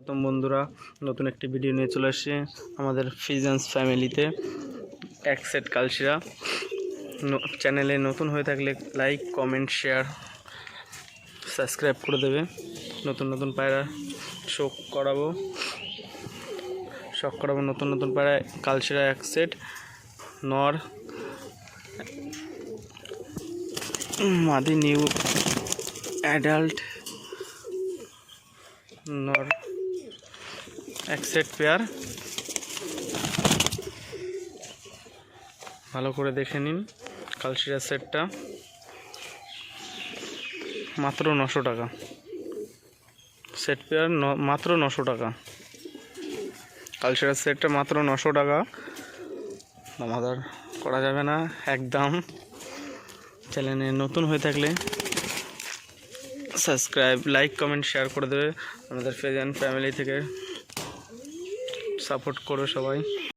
প্রথম বন্ধুরা নতুন একটি ভিডিও নিয়ে চলে আসছি আমাদের ফিজেন্স ফ্যামিলিতে এক সেট কালশিরা। চ্যানেলে নতুন হয়ে থাকলে লাইক কমেন্ট শেয়ার সাবস্ক্রাইব করে দেবে। নতুন নতুন পায়রা শখ করাবো নতুন নতুন পায়রা কালশিরা এক সেট নর মাদি নিউ অ্যাডাল্ট নর এক সেট পেয়ার। ভালো করে দেখে নিন কালশিরা সেটটা মাত্র 900 টাকা। সেট পেয়ার মাত্র 900 টাকা। কালশিরা সেটটা মাত্র 900 টাকা, দামাদার করা যাবে না একদম। চ্যানেলে নতুন হয়ে থাকলে সাবস্ক্রাইব লাইক কমেন্ট শেয়ার করে দেবে। আমাদের ফিজেন্স ফ্যামিলি থেকে সাপোর্ট করো সবাই।